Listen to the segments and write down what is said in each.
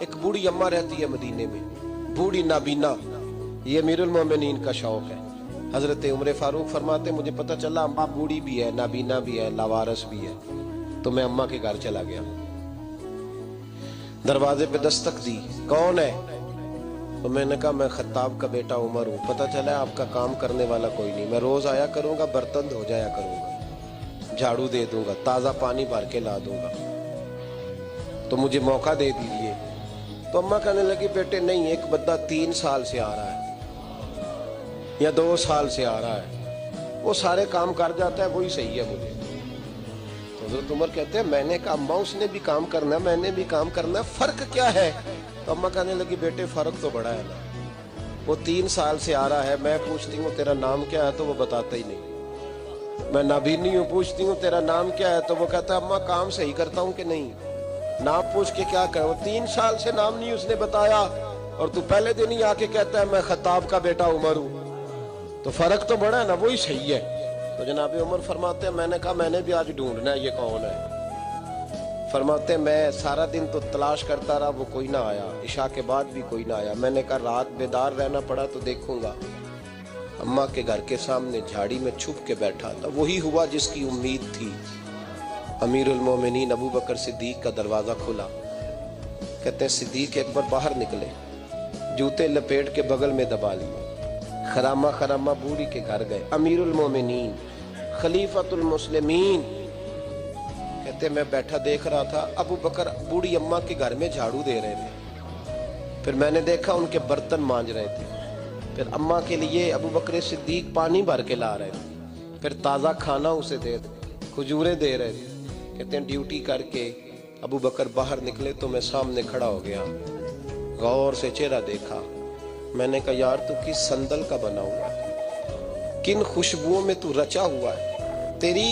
एक बूढ़ी अम्मा रहती है मदीने में, बूढ़ी नाबीना। ये अमीरुल मोमिनीन का शौक है। हजरत उमर फारूक फरमाते मुझे पता चला अम्मा बूढ़ी भी है, नाबीना भी है, लावारस भी है, तो मैं अम्मा के घर चला गया। दरवाजे पे दस्तक दी, कौन है? तो मैंने कहा मैं खत्ताब का बेटा उमर हूँ। पता चला आपका काम करने वाला कोई नहीं, मैं रोज आया करूंगा, बर्तन धो जाया करूंगा, झाड़ू दे दूंगा, ताजा पानी भर के ला दूंगा, तो मुझे मौका दे दीजिए। तो अम्मा कहने लगी बेटे नहीं, एक बंदा 3 साल से आ रहा है या 2 साल से आ रहा है, वो सारे काम कर जाता है, वही सही है मुझे। तो हज़रत उमर कहते हैं मैंने कहा अम्मा उसने भी काम करना, मैंने भी काम करना, फर्क क्या है? तो अम्मा कहने लगी बेटे फर्क तो बड़ा है ना, वो 3 साल से आ रहा है, मैं पूछती हूँ तेरा नाम क्या है तो वो बताता ही नहीं। मैं नाबीनी हूँ, पूछती हूँ तेरा नाम क्या है तो वो कहता है अम्मा काम सही करता हूँ कि नहीं, नाम पूछ के क्या कर। 3 साल से नाम नहीं उसने बताया और तू पहले दिन ही आके कहता है मैं खत्ताब का बेटा उमर हूँ, तो फर्क तो बड़ा है ना, वही सही है। तो जनाब उमर फरमाते हैं मैंने कहा मैंने भी आज ढूंढना है ये कौन है। फरमाते मैं सारा दिन तो तलाश करता रहा, वो कोई ना आया, इशा के बाद भी कोई ना आया। मैंने कहा रात बेदार रहना पड़ा तो देखूंगा। अम्मा के घर के सामने झाड़ी में छुप के बैठा था, वही हुआ जिसकी उम्मीद थी। अमीरुल मोमिनीन अबू बकर सिद्दीक का दरवाजा खुला। कहते हैं सिद्दीक अकबर बाहर निकले, जूते लपेट के बगल में दबा लिए, खरामा खरामा बूढ़ी के घर गए। अमीरुल मोमिनीन खलीफतुल मुस्लिमीन, कहते मैं बैठा देख रहा था अबू बकर बूढ़ी अम्मा के घर में झाड़ू दे रहे थे, फिर मैंने देखा उनके बर्तन मांज रहे थे, फिर अम्मा के लिए अबू बकर सिद्दीक पानी भर के ला रहे थे, फिर ताज़ा खाना उसे दे रहे, खजूरें दे रहे थे। कहते हैं ड्यूटी करके अबू बकर बाहर निकले तो मैं सामने खड़ा हो गया, गौर से चेहरा देखा। मैंने कहा यार तू किस संदल का बना हुआ है, किन खुशबुओं में तू रचा हुआ है, तेरी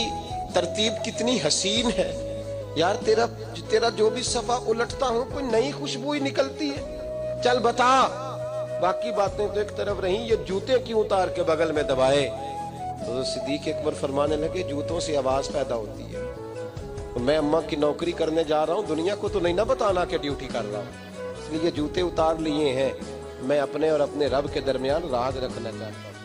तरतीब कितनी हसीन है यार, तेरा जो भी सफा उलटता हूं कोई नई खुशबू ही निकलती है, चल बता। बाकी बातें तो एक तरफ रही, ये जूते क्यों उतार के बगल में दबाए? तो सिद्दीक अकबर फरमाने लगे जूतों से आवाज पैदा होती है, तो मैं अम्मा की नौकरी करने जा रहा हूँ, दुनिया को तो नहीं ना बताना कि ड्यूटी कर रहा हूँ, इसलिए जूते उतार लिए हैं, मैं अपने और अपने रब के दरमियान राज रखना चाहता हूँ।